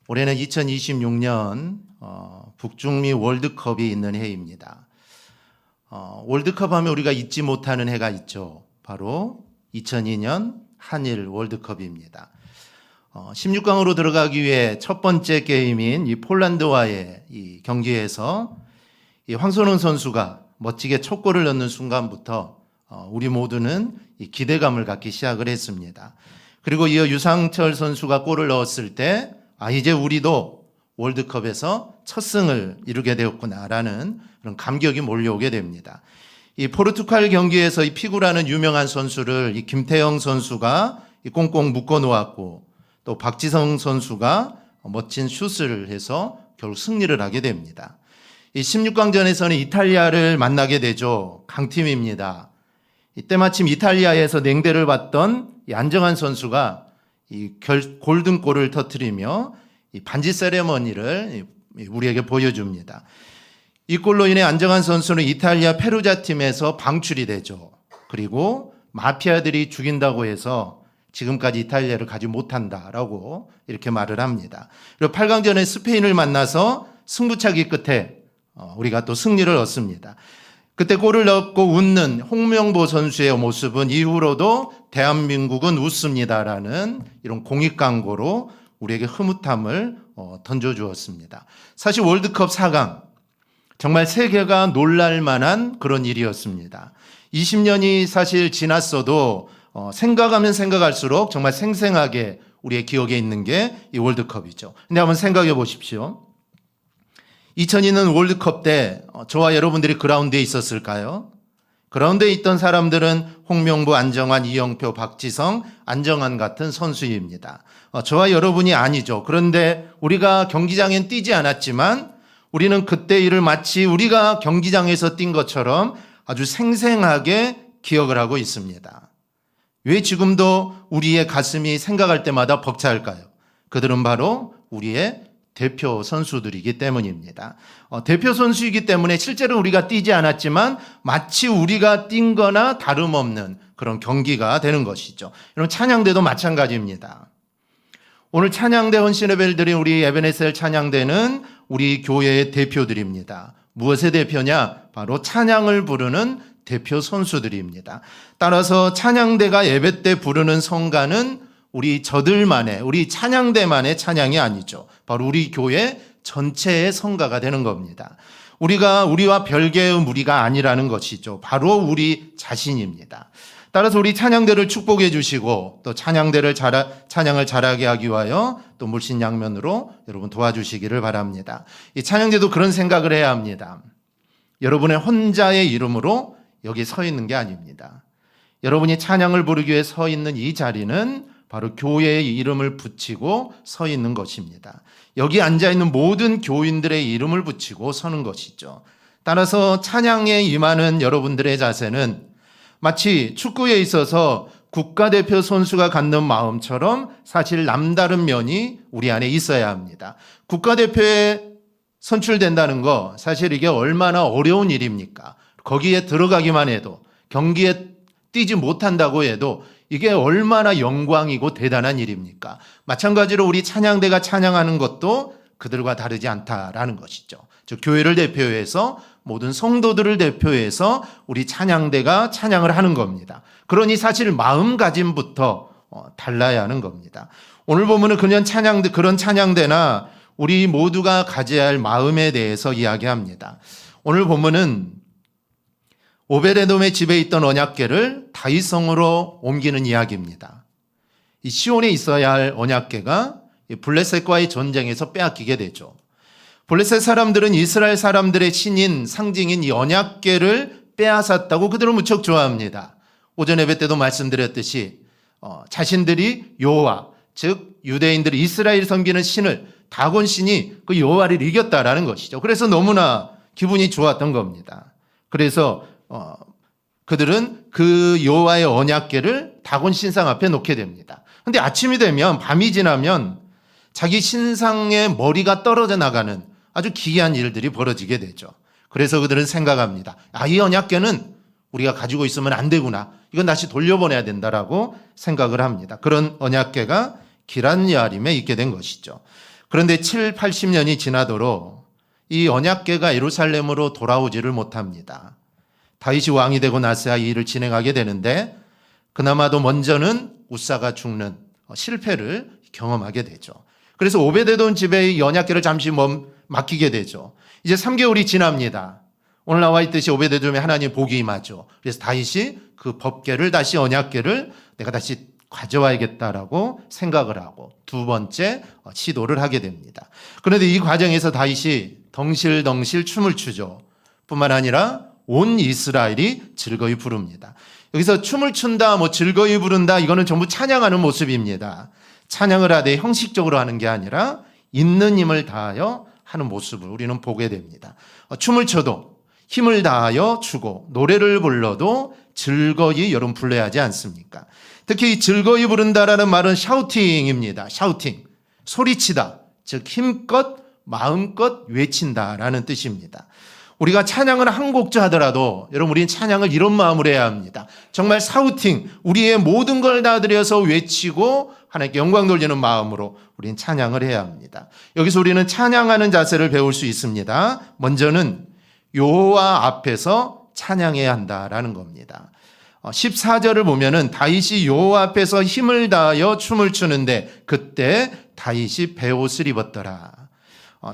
올해는 2026년 북중미 월드컵이 있는 해입니다. 월드컵 하면 우리가 잊지 못하는 해가 있죠. 바로 2002년 한일 월드컵입니다. 16강으로 들어가기 위해 첫 번째 게임인 이 폴란드와의 이 경기에서 이 황선홍 선수가 멋지게 첫 골을 넣는 순간부터 우리 모두는 이 기대감을 갖기 시작을 했습니다. 그리고 이어 유상철 선수가 골을 넣었을 때 이제 우리도 월드컵에서 첫 승을 이루게 되었구나라는 그런 감격이 몰려오게 됩니다. 이 포르투갈 경기에서 이 피구라는 유명한 선수를 이 김태형 선수가 이 꽁꽁 묶어 놓았고, 또 박지성 선수가 멋진 슛을 해서 결국 승리를 하게 됩니다. 이 16강전에서는 이탈리아를 만나게 되죠. 강팀입니다. 이때 마침 이탈리아에서 냉대를 받던 이 안정환 선수가 이 골든골을 터뜨리며 이 반지 세레머니를 우리에게 보여줍니다. 이 골로 인해 안정환 선수는 이탈리아 페루자 팀에서 방출이 되죠. 그리고 마피아들이 죽인다고 해서 지금까지 이탈리아를 가지 못한다라고 이렇게 말을 합니다. 그리고 8강전에 스페인을 만나서 승부차기 끝에 우리가 또 승리를 얻습니다. 그때 골을 넣고 웃는 홍명보 선수의 모습은 이후로도 대한민국은 웃습니다라는 이런 공익 광고로 우리에게 흐뭇함을 던져주었습니다. 사실 월드컵 4강 정말 세계가 놀랄 만한 그런 일이었습니다. 20년이 사실 지났어도 생각하면 생각할수록 정말 생생하게 우리의 기억에 있는 게 이 월드컵이죠. 근데 한번 생각해 보십시오. 2002년 월드컵 때 저와 여러분들이 그라운드에 있었을까요? 그라운드에 있던 사람들은 홍명보, 안정환, 이영표, 박지성, 안정환 같은 선수입니다. 저와 여러분이 아니죠. 그런데 우리가 경기장엔 뛰지 않았지만 우리는 그때 일을 마치 우리가 경기장에서 뛴 것처럼 아주 생생하게 기억을 하고 있습니다. 왜 지금도 우리의 가슴이 생각할 때마다 벅차할까요? 그들은 바로 우리의 대표 선수들이기 때문입니다. 대표 선수이기 때문에 실제로 우리가 뛰지 않았지만 마치 우리가 뛴 거나 다름없는 그런 경기가 되는 것이죠. 여러분, 찬양대도 마찬가지입니다. 오늘 찬양대 헌신예배를 우리 에베네셀 찬양대는 우리 교회의 대표들입니다. 무엇의 대표냐? 바로 찬양을 부르는 대표 선수들입니다. 따라서 찬양대가 예배 때 부르는 성가는 우리 저들만의, 우리 찬양대만의 찬양이 아니죠. 바로 우리 교회 전체의 성가가 되는 겁니다. 우리와 별개의 무리가 아니라는 것이죠. 바로 우리 자신입니다. 따라서 우리 찬양대를 축복해 주시고 또 찬양을 잘하게 하기 위하여 또 물신양면으로 여러분 도와주시기를 바랍니다. 이 찬양대도 그런 생각을 해야 합니다. 여러분의 혼자의 이름으로 여기 서 있는 게 아닙니다. 여러분이 찬양을 부르기 위해 서 있는 이 자리는 바로 교회의 이름을 붙이고 서 있는 것입니다. 여기 앉아있는 모든 교인들의 이름을 붙이고 서는 것이죠. 따라서 찬양에 임하는 여러분들의 자세는 마치 축구에 있어서 국가대표 선수가 갖는 마음처럼 사실 남다른 면이 우리 안에 있어야 합니다. 국가대표에 선출된다는 거 사실 이게 얼마나 어려운 일입니까? 거기에 들어가기만 해도, 경기에 뛰지 못한다고 해도 이게 얼마나 영광이고 대단한 일입니까? 마찬가지로 우리 찬양대가 찬양하는 것도 그들과 다르지 않다라는 것이죠. 즉 교회를 대표해서, 모든 성도들을 대표해서 우리 찬양대가 찬양을 하는 겁니다. 그러니 사실 마음가짐부터 달라야 하는 겁니다. 오늘 보면은 그런 찬양대나 우리 모두가 가져야 할 마음에 대해서 이야기합니다. 오늘 보면은 오베데돔의 집에 있던 언약궤를 다윗성으로 옮기는 이야기입니다. 이 시온에 있어야 할 언약궤가 블레셋과의 전쟁에서 빼앗기게 되죠. 블레셋 사람들은 이스라엘 사람들의 신인, 상징인 이 언약궤를 빼앗았다고 그들은 무척 좋아합니다. 오전 예배 때도 말씀드렸듯이 자신들이 여호와, 즉 유대인들이 이스라엘 섬기는 신을, 다곤 신이 그 여호와를 이겼다라는 것이죠. 그래서 너무나 기분이 좋았던 겁니다. 그래서 그들은 그 여호와의 언약궤를 다곤 신상 앞에 놓게 됩니다. 그런데 아침이 되면, 밤이 지나면 자기 신상의 머리가 떨어져 나가는 아주 기이한 일들이 벌어지게 되죠. 그래서 그들은 생각합니다. 이 언약궤는 우리가 가지고 있으면 안 되구나. 이건 다시 돌려보내야 된다라고 생각을 합니다. 그런 언약궤가 기럇 여아림에 있게 된 것이죠. 그런데 80년이 지나도록 이 언약궤가 예루살렘으로 돌아오지를 못합니다. 다윗이 왕이 되고 나서야 이 일을 진행하게 되는데 그나마도 먼저는 우사가 죽는 실패를 경험하게 되죠. 그래서 오베데돔 집에 이 언약궤를 잠시 맡기게 되죠. 이제 3개월이 지납니다. 오늘 나와 있듯이 오베데돔에 하나님 복이 임하죠. 그래서 다윗이 그 법궤를 다시 언약궤를 내가 다시 가져와야겠다라고 생각을 하고 두 번째 시도를 하게 됩니다. 그런데 이 과정에서 다윗이 덩실덩실 춤을 추죠. 뿐만 아니라 온 이스라엘이 즐거이 부릅니다. 여기서 춤을 춘다, 즐거이 부른다, 이거는 전부 찬양하는 모습입니다. 찬양을 하되 형식적으로 하는 게 아니라 있는 힘을 다하여 하는 모습을 우리는 보게 됩니다. 춤을 춰도 힘을 다하여 추고 노래를 불러도 즐거이 여러분 불러야 하지 않습니까? 특히 이 즐거이 부른다라는 말은 샤우팅입니다. 샤우팅, 소리치다, 즉 힘껏 마음껏 외친다라는 뜻입니다. 우리가 찬양을 한 곡조 하더라도 여러분 우리는 찬양을 이런 마음으로 해야 합니다. 정말 샤우팅, 우리의 모든 걸 다 들여서 외치고 하나님께 영광 돌리는 마음으로 우리는 찬양을 해야 합니다. 여기서 우리는 찬양하는 자세를 배울 수 있습니다. 먼저는 여호와 앞에서 찬양해야 한다라는 겁니다. 14절을 보면은 다윗이 여호와 앞에서 힘을 다하여 춤을 추는데 그때 다윗이 베옷을 입었더라.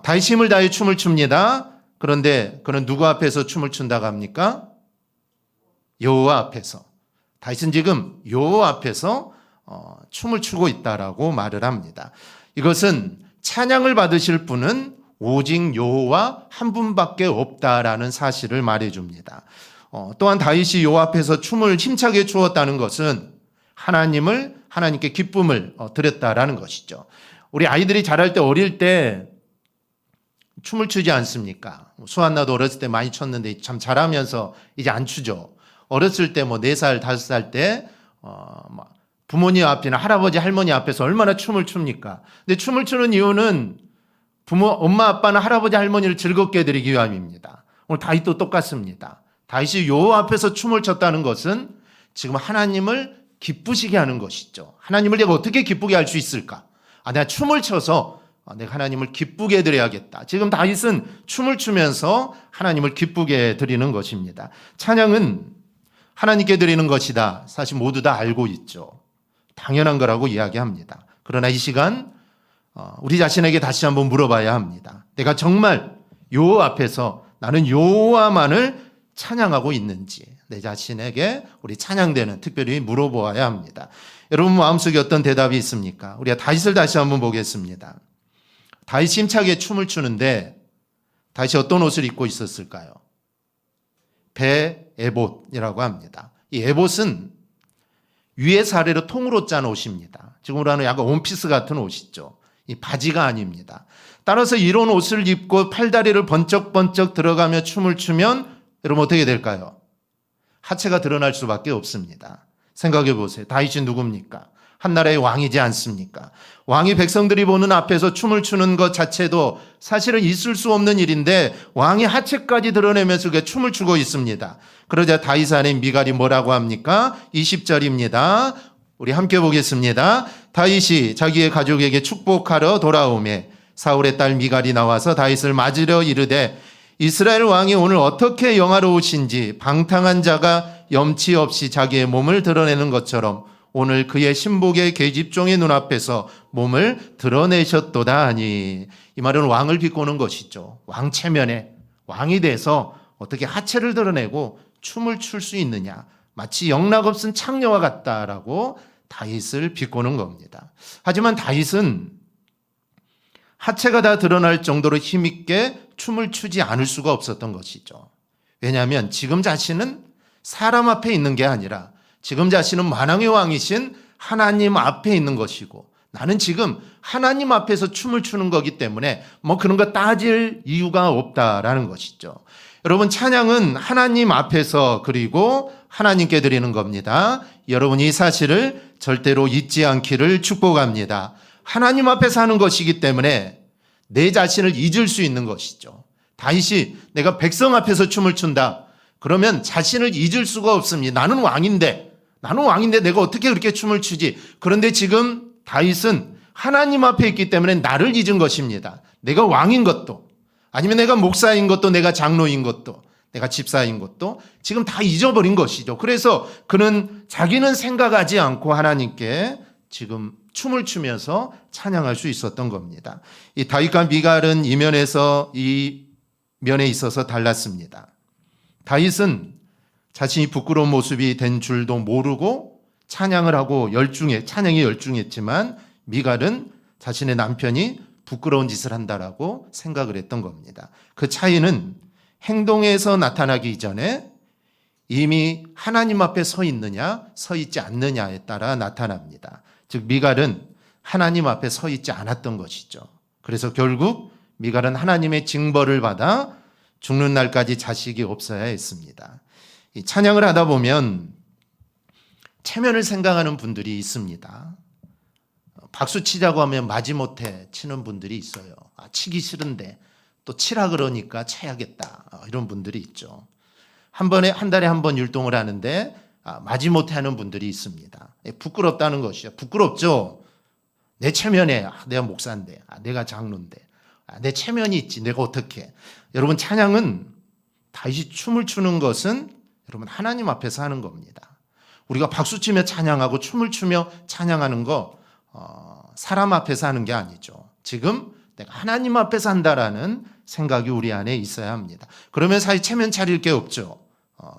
다윗이 힘을 다하여 춤을 춥니다. 그런데 그는 누구 앞에서 춤을 춘다고 합니까? 여호와 앞에서. 다윗은 지금 여호와 앞에서 춤을 추고 있다라고 말을 합니다. 이것은 찬양을 받으실 분은 오직 여호와 한 분밖에 없다라는 사실을 말해줍니다. 또한 다윗이 여호와 앞에서 춤을 힘차게 추었다는 것은 하나님께 기쁨을 드렸다라는 것이죠. 우리 아이들이 자랄 때 어릴 때 춤을 추지 않습니까? 수한나도 어렸을 때 많이 췄는데 참 잘하면서 이제 안 추죠. 어렸을 때 4살, 5살 때 부모님 앞이나 할아버지, 할머니 앞에서 얼마나 춤을 춥니까? 근데 춤을 추는 이유는 엄마, 아빠나 할아버지, 할머니를 즐겁게 해드리기 위함입니다. 오늘 다윗도 똑같습니다. 다윗이 여호와 앞에서 춤을 췄다는 것은 지금 하나님을 기쁘시게 하는 것이죠. 하나님을 내가 어떻게 기쁘게 할 수 있을까? 내가 춤을 춰서 내가 하나님을 기쁘게 해드려야겠다. 지금 다윗은 춤을 추면서 하나님을 기쁘게 드리는 것입니다. 찬양은 하나님께 드리는 것이다. 사실 모두 다 알고 있죠. 당연한 거라고 이야기합니다. 그러나 이 시간 우리 자신에게 다시 한번 물어봐야 합니다. 내가 정말 여호와 앞에서 나는 여호와만을 찬양하고 있는지 내 자신에게 우리 찬양대는 특별히 물어보아야 합니다. 여러분 마음속에 어떤 대답이 있습니까? 우리가 다윗을 다시 한번 보겠습니다. 다윗이 힘차게 춤을 추는데 다윗이 어떤 옷을 입고 있었을까요? 베에봇이라고 합니다. 이 에봇은 위에서 아래로 통으로 짠 옷입니다. 지금으로 하는 약간 원피스 같은 옷이죠. 이 바지가 아닙니다. 따라서 이런 옷을 입고 팔다리를 번쩍번쩍 들어가며 춤을 추면 여러분 어떻게 될까요? 하체가 드러날 수밖에 없습니다. 생각해 보세요. 다윗이 누굽니까? 한 나라의 왕이지 않습니까? 왕이 백성들이 보는 앞에서 춤을 추는 것 자체도 사실은 있을 수 없는 일인데 왕이 하체까지 드러내면서 그 춤을 추고 있습니다. 그러자 다윗 아내 미갈이 뭐라고 합니까? 20절입니다. 우리 함께 보겠습니다. 다윗이 자기의 가족에게 축복하러 돌아오매 사울의 딸 미갈이 나와서 다윗을 맞으려 이르되 이스라엘 왕이 오늘 어떻게 영화로우신지 방탕한 자가 염치 없이 자기의 몸을 드러내는 것처럼 오늘 그의 신복의 계집종의 눈앞에서 몸을 드러내셨도다 하니 이 말은 왕을 비꼬는 것이죠. 왕 체면에 왕이 돼서 어떻게 하체를 드러내고 춤을 출 수 있느냐 마치 영락없은 창녀와 같다라고 다윗을 비꼬는 겁니다. 하지만 다윗은 하체가 다 드러날 정도로 힘있게 춤을 추지 않을 수가 없었던 것이죠. 왜냐하면 지금 자신은 사람 앞에 있는 게 아니라 지금 자신은 만왕의 왕이신 하나님 앞에 있는 것이고 나는 지금 하나님 앞에서 춤을 추는 거기 때문에 그런 거 따질 이유가 없다라는 것이죠. 여러분 찬양은 하나님 앞에서 그리고 하나님께 드리는 겁니다. 여러분 이 사실을 절대로 잊지 않기를 축복합니다. 하나님 앞에서 하는 것이기 때문에 내 자신을 잊을 수 있는 것이죠. 다윗이 내가 백성 앞에서 춤을 춘다. 그러면 자신을 잊을 수가 없습니다. 나는 왕인데 내가 어떻게 그렇게 춤을 추지? 그런데 지금 다윗은 하나님 앞에 있기 때문에 나를 잊은 것입니다. 내가 왕인 것도, 아니면 내가 목사인 것도, 내가 장로인 것도, 내가 집사인 것도 지금 다 잊어버린 것이죠. 그래서 그는 자기는 생각하지 않고 하나님께 지금 춤을 추면서 찬양할 수 있었던 겁니다. 이 다윗과 미갈은 이 면에 있어서 달랐습니다. 다윗은 자신이 부끄러운 모습이 된 줄도 모르고 찬양을 하고 찬양에 열중했지만 미갈은 자신의 남편이 부끄러운 짓을 한다라고 생각을 했던 겁니다. 그 차이는 행동에서 나타나기 전에 이미 하나님 앞에 서 있느냐 서 있지 않느냐에 따라 나타납니다. 즉 미갈은 하나님 앞에 서 있지 않았던 것이죠. 그래서 결국 미갈은 하나님의 징벌을 받아 죽는 날까지 자식이 없어야 했습니다. 이 찬양을 하다 보면 체면을 생각하는 분들이 있습니다. 박수 치자고 하면 마지못해 치는 분들이 있어요. 치기 싫은데 또 치라 그러니까 쳐야겠다. 이런 분들이 있죠. 한 달에 한 번 율동을 하는데 마지못해 하는 분들이 있습니다. 부끄럽다는 것이죠. 부끄럽죠. 내 체면에 내가 목사인데, 내가 장로인데, 내 체면이 있지. 내가 어떻게? 여러분 찬양은 다시 춤을 추는 것은 여러분 하나님 앞에서 하는 겁니다. 우리가 박수치며 찬양하고 춤을 추며 찬양하는 거 사람 앞에서 하는 게 아니죠. 지금 내가 하나님 앞에서 한다라는 생각이 우리 안에 있어야 합니다. 그러면 사실 체면 차릴 게 없죠.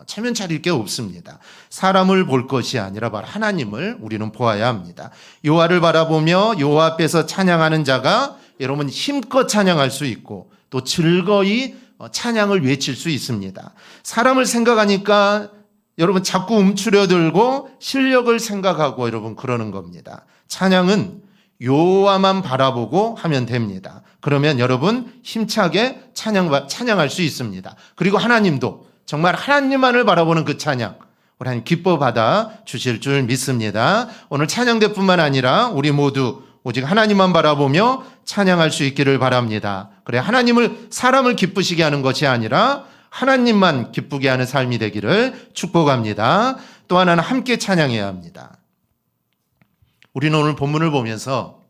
체면 차릴 게 없습니다. 사람을 볼 것이 아니라 바로 하나님을 우리는 보아야 합니다. 여호와를 바라보며 여호와 앞에서 찬양하는 자가 여러분 힘껏 찬양할 수 있고 또 즐거이 찬양을 외칠 수 있습니다. 사람을 생각하니까 여러분 자꾸 움츠려들고 실력을 생각하고 여러분 그러는 겁니다. 찬양은 여호와만 바라보고 하면 됩니다. 그러면 여러분 힘차게 찬양할 수 있습니다. 그리고 하나님도 정말 하나님만을 바라보는 그 찬양 우리 하나님 기뻐 받아 주실 줄 믿습니다. 오늘 찬양대뿐만 아니라 우리 모두 오직 하나님만 바라보며 찬양할 수 있기를 바랍니다. 그래 사람을 기쁘시게 하는 것이 아니라 하나님만 기쁘게 하는 삶이 되기를 축복합니다. 또 하나는 함께 찬양해야 합니다. 우리는 오늘 본문을 보면서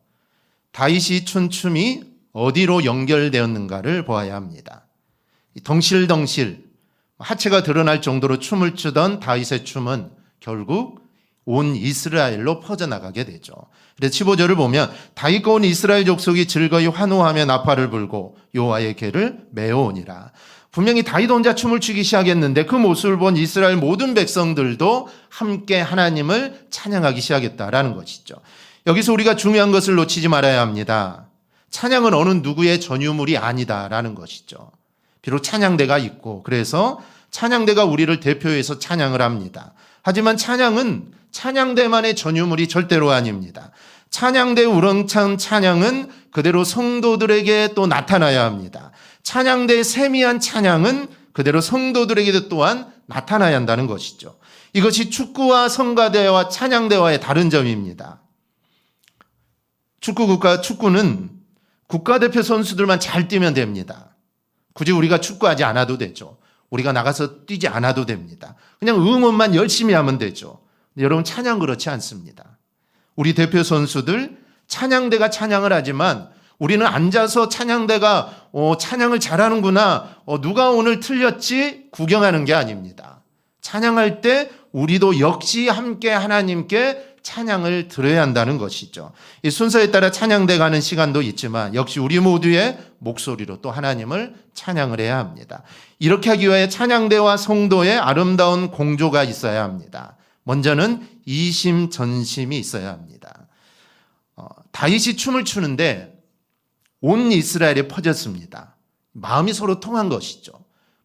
다윗이 춘 춤이 어디로 연결되었는가를 보아야 합니다. 덩실덩실 하체가 드러날 정도로 춤을 추던 다윗의 춤은 결국 온 이스라엘로 퍼져나가게 되죠. 그래서 15절을 보면 다윗과 온 이스라엘 족속이 즐거이 환호하며 나팔을 불고 여호와의 궤를 메어오니라. 분명히 다윗 혼자 춤을 추기 시작했는데 그 모습을 본 이스라엘 모든 백성들도 함께 하나님을 찬양하기 시작했다라는 것이죠. 여기서 우리가 중요한 것을 놓치지 말아야 합니다. 찬양은 어느 누구의 전유물이 아니다라는 것이죠. 비록 찬양대가 있고 그래서 찬양대가 우리를 대표해서 찬양을 합니다. 하지만 찬양은 찬양대만의 전유물이 절대로 아닙니다. 찬양대 우렁찬 찬양은 그대로 성도들에게 또 나타나야 합니다. 찬양대의 세미한 찬양은 그대로 성도들에게도 또한 나타나야 한다는 것이죠. 이것이 축구와 성가대와 찬양대와의 다른 점입니다. 축구는 국가대표 선수들만 잘 뛰면 됩니다. 굳이 우리가 축구하지 않아도 되죠. 우리가 나가서 뛰지 않아도 됩니다. 그냥 응원만 열심히 하면 되죠. 여러분 찬양 그렇지 않습니다. 우리 대표 선수들 찬양대가 찬양을 하지만 우리는 앉아서 찬양대가 찬양을 잘하는구나 누가 오늘 틀렸지 구경하는 게 아닙니다. 찬양할 때 우리도 역시 함께 하나님께 찬양을 들어야 한다는 것이죠. 이 순서에 따라 찬양대 가는 시간도 있지만 역시 우리 모두의 목소리로 또 하나님을 찬양을 해야 합니다. 이렇게 하기 위해 찬양대와 성도의 아름다운 공조가 있어야 합니다. 먼저는 이심전심이 있어야 합니다. 다윗이 춤을 추는데 온 이스라엘에 퍼졌습니다. 마음이 서로 통한 것이죠.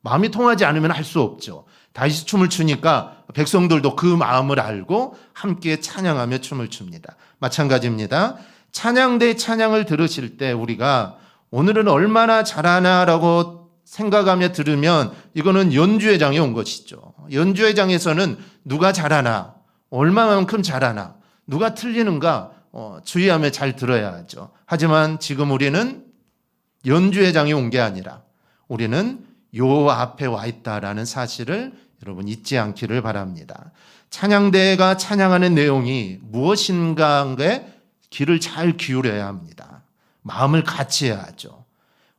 마음이 통하지 않으면 할 수 없죠. 다윗이 춤을 추니까 백성들도 그 마음을 알고 함께 찬양하며 춤을 춥니다. 마찬가지입니다. 찬양대 찬양을 들으실 때 우리가 오늘은 얼마나 잘하나라고 생각하며 들으면 이거는 연주회장에 온 것이죠. 연주회장에서는 누가 잘하나, 얼마만큼 잘하나, 누가 틀리는가 주의하며 잘 들어야 하죠. 하지만 지금 우리는 연주회장에 온 게 아니라 우리는 여호와 앞에 와 있다라는 사실을 여러분 잊지 않기를 바랍니다. 찬양대가 찬양하는 내용이 무엇인가에 귀를 잘 기울여야 합니다. 마음을 같이 해야 하죠.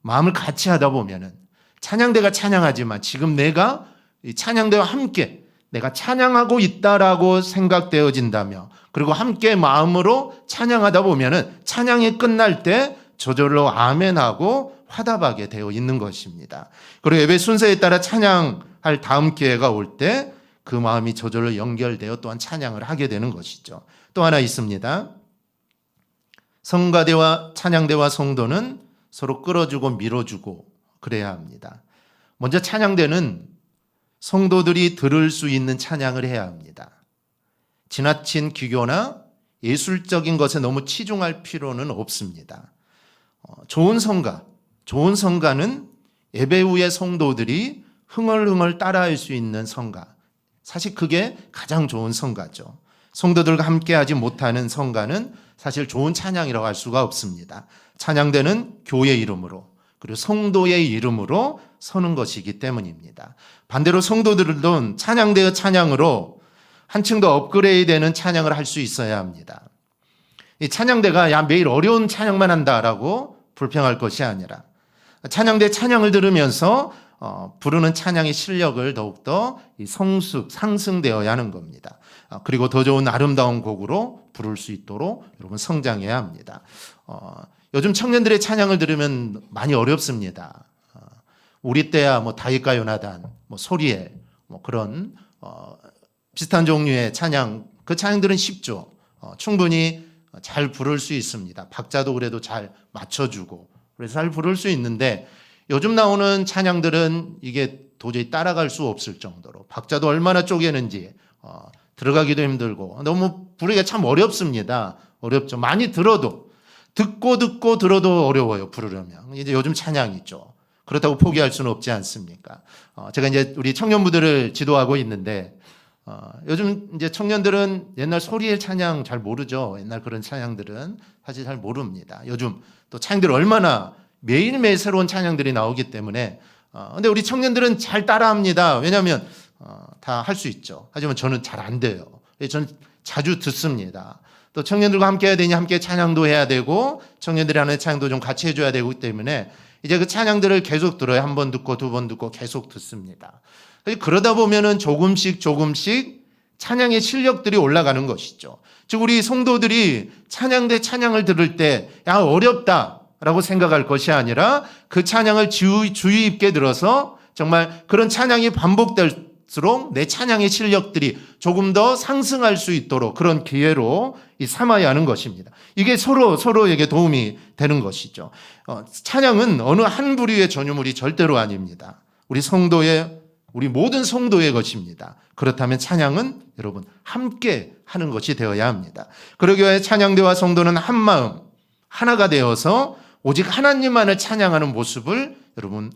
마음을 같이 하다 보면은 찬양대가 찬양하지만 지금 내가 이 찬양대와 함께 내가 찬양하고 있다라고 생각되어진다며, 그리고 함께 마음으로 찬양하다 보면은 찬양이 끝날 때 저절로 아멘하고 화답하게 되어 있는 것입니다. 그리고 예배 순서에 따라 찬양할 다음 기회가 올 때 그 마음이 저절로 연결되어 또한 찬양을 하게 되는 것이죠. 또 하나 있습니다. 성가대와 찬양대와 성도는 서로 끌어주고 밀어주고 그래야 합니다. 먼저 찬양대는 성도들이 들을 수 있는 찬양을 해야 합니다. 지나친 기교나 예술적인 것에 너무 치중할 필요는 없습니다. 좋은 성가는 예배 후에 성도들이 흥얼흥얼 따라할 수 있는 성가, 사실 그게 가장 좋은 성가죠. 성도들과 함께하지 못하는 성가는 사실 좋은 찬양이라고 할 수가 없습니다. 찬양대는 교회 이름으로 그리고 성도의 이름으로 서는 것이기 때문입니다. 반대로 성도들은 찬양대의 찬양으로 한층 더 업그레이드되는 찬양을 할 수 있어야 합니다. 이 찬양대가 야 매일 어려운 찬양만 한다라고 불평할 것이 아니라 찬양대 찬양을 들으면서 부르는 찬양의 실력을 더욱더 상승되어야 하는 겁니다. 그리고 더 좋은 아름다운 곡으로 부를 수 있도록 여러분 성장해야 합니다. 요즘 청년들의 찬양을 들으면 많이 어렵습니다. 우리 때야 뭐 다윗과 요나단, 뭐 소리엘, 뭐 그런 비슷한 종류의 찬양, 그 찬양들은 쉽죠. 충분히 잘 부를 수 있습니다. 박자도 그래도 잘 맞춰주고 그래서 잘 부를 수 있는데, 요즘 나오는 찬양들은 이게 도저히 따라갈 수 없을 정도로 박자도 얼마나 쪼개는지 들어가기도 힘들고 너무 부르기가 참 어렵습니다. 어렵죠. 많이 듣고 들어도 어려워요. 부르려면. 이제 요즘 찬양이죠. 그렇다고 포기할 수는 없지 않습니까? 제가 이제 우리 청년부들을 지도하고 있는데 요즘 이제 청년들은 옛날 소리의 찬양 잘 모르죠. 옛날 그런 찬양들은 사실 잘 모릅니다. 요즘 또 찬양들 얼마나 매일매일 새로운 찬양들이 나오기 때문에 근데 우리 청년들은 잘 따라합니다. 왜냐하면 다 할 수 있죠. 하지만 저는 잘 안 돼요. 저는 자주 듣습니다. 또 청년들과 함께 해야 되니 함께 찬양도 해야 되고 청년들이 하는 찬양도 좀 같이 해줘야 되기 때문에 이제 그 찬양들을 계속 들어요. 한 번 듣고 두 번 듣고 계속 듣습니다. 그러다 보면은 조금씩 찬양의 실력들이 올라가는 것이죠. 즉 우리 성도들이 찬양대 찬양을 들을 때 야 어렵다라고 생각할 것이 아니라 그 찬양을 주의 있게 들어서 정말 그런 찬양이 반복될수록 내 찬양의 실력들이 조금 더 상승할 수 있도록 그런 기회로 삼아야 하는 것입니다. 이게 서로에게 도움이 되는 것이죠. 찬양은 어느 한 부류의 전유물이 절대로 아닙니다. 우리 모든 성도의 것입니다. 그렇다면 찬양은 여러분 함께 하는 것이 되어야 합니다. 그러기 위해 찬양대와 성도는 한 마음 하나가 되어서 오직 하나님만을 찬양하는 모습을 여러분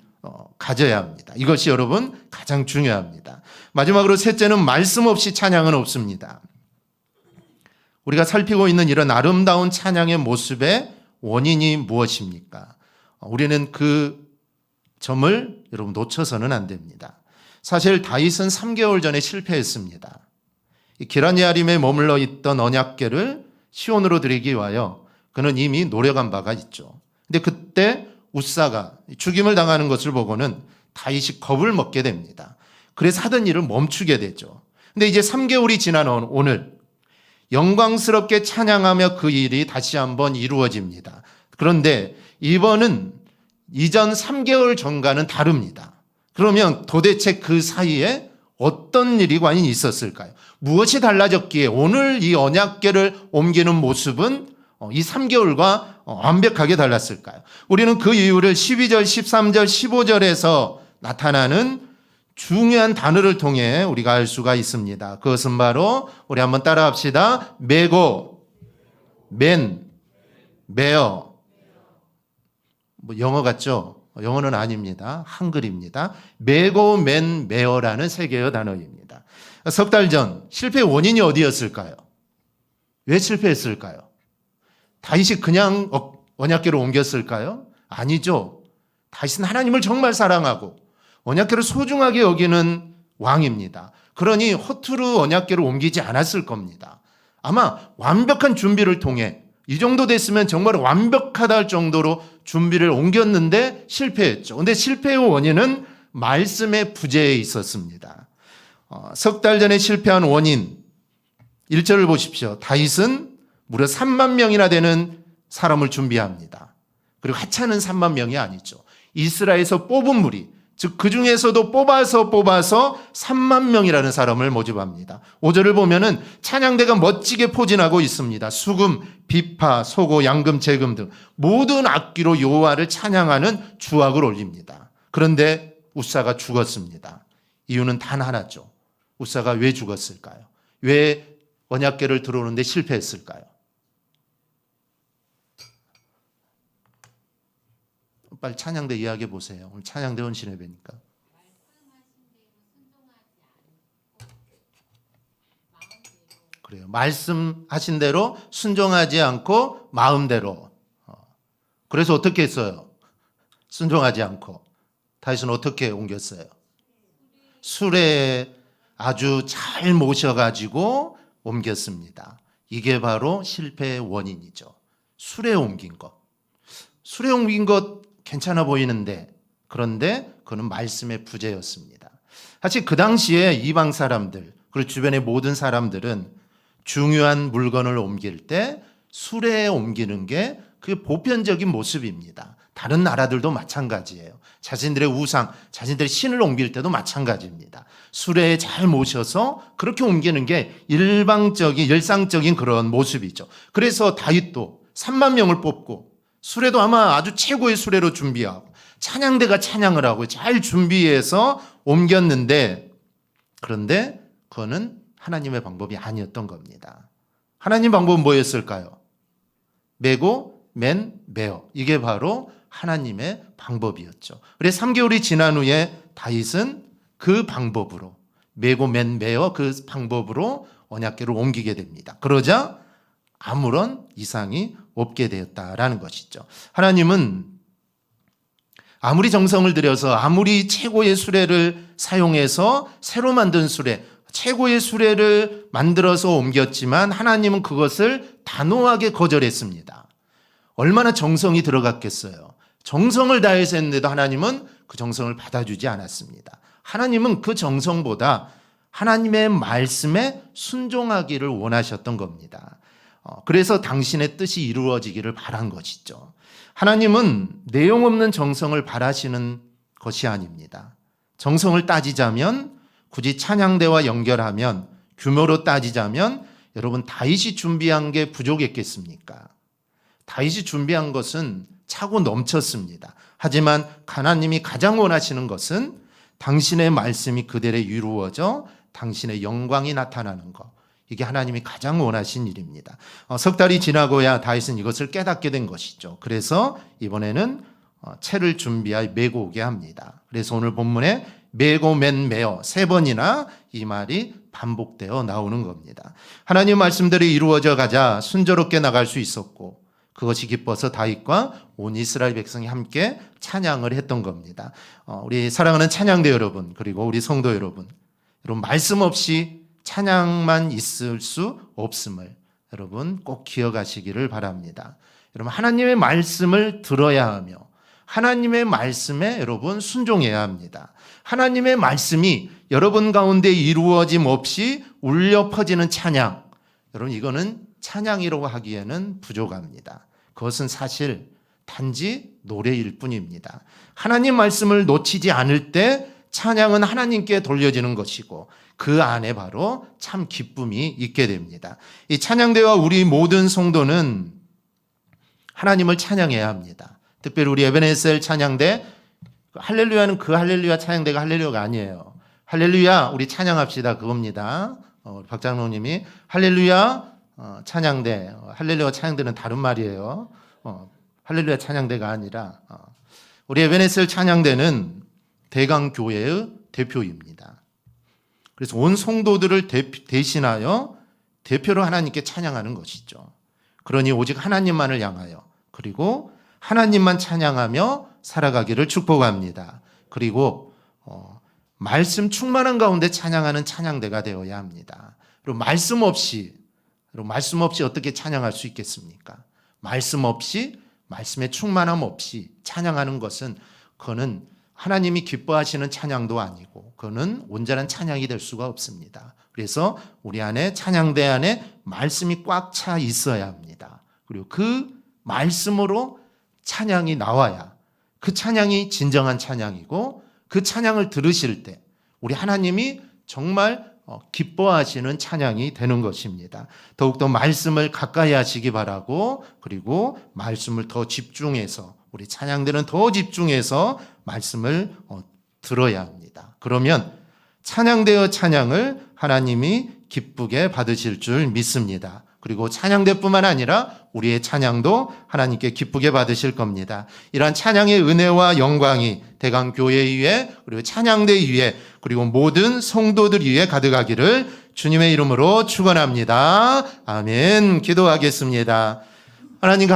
가져야 합니다. 이것이 여러분 가장 중요합니다. 마지막으로 셋째는 말씀 없이 찬양은 없습니다. 우리가 살피고 있는 이런 아름다운 찬양의 모습의 원인이 무엇입니까? 우리는 그 점을 여러분 놓쳐서는 안 됩니다. 사실 다윗은 3개월 전에 실패했습니다. 기럇 예아림에 머물러 있던 언약궤를 시온으로 드리기 위하여 그는 이미 노력한 바가 있죠. 근데 그때 웃사가 죽임을 당하는 것을 보고는 다윗이 겁을 먹게 됩니다. 그래서 하던 일을 멈추게 되죠. 근데 이제 3개월이 지난 오늘 영광스럽게 찬양하며 그 일이 다시 한번 이루어집니다. 그런데 이번은 이전 3개월 전과는 다릅니다. 그러면 도대체 그 사이에 어떤 일이 과연 있었을까요? 무엇이 달라졌기에 오늘 이 언약궤를 옮기는 모습은 이 3개월과 완벽하게 달랐을까요? 우리는 그 이유를 12절, 13절, 15절에서 나타나는 중요한 단어를 통해 우리가 알 수가 있습니다. 그것은 바로 우리 한번 따라합시다. 메고, 맨, 메어. 뭐 영어 같죠? 영어는 아닙니다. 한글입니다. 메고, 맨, 메어라는 세 개의 단어입니다. 석 달 전 실패의 원인이 어디였을까요? 왜 실패했을까요? 다윗이 그냥 언약궤를 옮겼을까요? 아니죠. 다윗은 하나님을 정말 사랑하고 언약궤를 소중하게 여기는 왕입니다. 그러니 허투루 언약궤를 옮기지 않았을 겁니다. 아마 완벽한 준비를 통해 이 정도 됐으면 정말 완벽하다 할 정도로 준비를 옮겼는데 실패했죠. 근데 실패의 원인은 말씀의 부재에 있었습니다. 석 달 전에 실패한 원인 1절을 보십시오. 다윗은 무려 3만 명이나 되는 사람을 준비합니다. 그리고 하찮은 3만 명이 아니죠. 이스라엘에서 뽑은 무리, 즉 그 중에서도 뽑아서 3만 명이라는 사람을 모집합니다. 5절을 보면은 찬양대가 멋지게 포진하고 있습니다. 수금, 비파, 소고, 양금, 제금 등 모든 악기로 여호와를 찬양하는 주악을 올립니다. 그런데 웃사가 죽었습니다. 이유는 단 하나죠. 웃사가 왜 죽었을까요? 왜 언약궤를 들어오는데 실패했을까요? 빨리 찬양대 이야기해 보세요. 오늘 찬양대 헌신 예배니까. 그래요. 말씀하신 대로 순종하지 않고 마음대로. 그래서 어떻게 했어요? 순종하지 않고. 다윗은 어떻게 옮겼어요? 수레에 아주 잘 모셔가지고 옮겼습니다. 이게 바로 실패의 원인이죠. 수레에 옮긴 것. 수레에 옮긴 것 괜찮아 보이는데, 그런데 그는 말씀의 부재였습니다. 사실 그 당시에 이방 사람들, 그리고 주변의 모든 사람들은 중요한 물건을 옮길 때 수레에 옮기는 게 그 보편적인 모습입니다. 다른 나라들도 마찬가지예요. 자신들의 우상, 자신들의 신을 옮길 때도 마찬가지입니다. 수레에 잘 모셔서 그렇게 옮기는 게 일상적인 그런 모습이죠. 그래서 다윗도 3만 명을 뽑고 수레도 아마 아주 최고의 수레로 준비하고 찬양대가 찬양을 하고 잘 준비해서 옮겼는데, 그런데 그거는 하나님의 방법이 아니었던 겁니다. 하나님 방법은 뭐였을까요? 메고 맨 메어. 이게 바로 하나님의 방법이었죠. 그래서 3개월이 지난 후에 다윗은 그 방법으로 메고 맨 메어 그 방법으로 언약궤를 옮기게 됩니다. 그러자 아무런 이상이 없게 되었다라는 것이죠. 하나님은 아무리 정성을 들여서 아무리 최고의 수레를 사용해서 새로 만든 수레, 최고의 수레를 만들어서 옮겼지만 하나님은 그것을 단호하게 거절했습니다. 얼마나 정성이 들어갔겠어요. 정성을 다해서 했는데도 하나님은 그 정성을 받아주지 않았습니다. 하나님은 그 정성보다 하나님의 말씀에 순종하기를 원하셨던 겁니다. 그래서 당신의 뜻이 이루어지기를 바란 것이죠. 하나님은 내용 없는 정성을 바라시는 것이 아닙니다. 정성을 따지자면, 굳이 찬양대와 연결하면, 규모로 따지자면 여러분 다윗이 준비한 게 부족했겠습니까? 다윗이 준비한 것은 차고 넘쳤습니다. 하지만 하나님이 가장 원하시는 것은 당신의 말씀이 그대로 이루어져 당신의 영광이 나타나는 것. 이게 하나님이 가장 원하신 일입니다. 석 달이 지나고야 다윗은 이것을 깨닫게 된 것이죠. 그래서 이번에는 채를 준비하여 메고 오게 합니다. 그래서 오늘 본문에 메고 맨 메어 3번이나 이 말이 반복되어 나오는 겁니다. 하나님 말씀대로 이루어져 가자 순조롭게 나갈 수 있었고, 그것이 기뻐서 다윗과 온 이스라엘 백성이 함께 찬양을 했던 겁니다. 우리 사랑하는 찬양대 여러분, 그리고 우리 성도 여러분, 말씀 없이 찬양만 있을 수 없음을 여러분 꼭 기억하시기를 바랍니다. 여러분 하나님의 말씀을 들어야 하며 하나님의 말씀에 여러분 순종해야 합니다. 하나님의 말씀이 여러분 가운데 이루어짐 없이 울려 퍼지는 찬양, 여러분 이거는 찬양이라고 하기에는 부족합니다. 그것은 사실 단지 노래일 뿐입니다. 하나님 말씀을 놓치지 않을 때 찬양은 하나님께 돌려지는 것이고 그 안에 바로 참 기쁨이 있게 됩니다. 이 찬양대와 우리 모든 성도는 하나님을 찬양해야 합니다. 특별히 우리 에베네셀 찬양대, 할렐루야는 그 할렐루야 찬양대가 할렐루야가 아니에요. 할렐루야 우리 찬양합시다 그겁니다. 박 장로님이 할렐루야 찬양대, 할렐루야 찬양대는 다른 말이에요. 할렐루야 찬양대가 아니라 우리 에베네셀 찬양대는 대강교회의 대표입니다. 그래서 온 성도들을 대신하여 대표로 하나님께 찬양하는 것이죠. 그러니 오직 하나님만을 향하여, 그리고 하나님만 찬양하며 살아가기를 축복합니다. 그리고 말씀 충만한 가운데 찬양하는 찬양대가 되어야 합니다. 그리고 말씀 없이 어떻게 찬양할 수 있겠습니까? 말씀 없이, 말씀의 충만함 없이 찬양하는 것은 그거는 하나님이 기뻐하시는 찬양도 아니고 그거는 온전한 찬양이 될 수가 없습니다. 그래서 우리 안에 찬양대 안에 말씀이 꽉 차 있어야 합니다. 그리고 그 말씀으로 찬양이 나와야 그 찬양이 진정한 찬양이고 그 찬양을 들으실 때 우리 하나님이 정말 기뻐하시는 찬양이 되는 것입니다. 더욱더 말씀을 가까이 하시기 바라고 그리고 말씀을 더 집중해서 우리 찬양들은 더 집중해서 말씀을 들어야 합니다. 그러면 찬양되어 찬양을 하나님이 기쁘게 받으실 줄 믿습니다. 그리고 찬양대뿐만 아니라 우리의 찬양도 하나님께 기쁘게 받으실 겁니다. 이러한 찬양의 은혜와 영광이 대강교회 위에 그리고 찬양대 위에 그리고 모든 성도들 위에 가득하기를 주님의 이름으로 축원합니다. 아멘. 기도하겠습니다. 하나님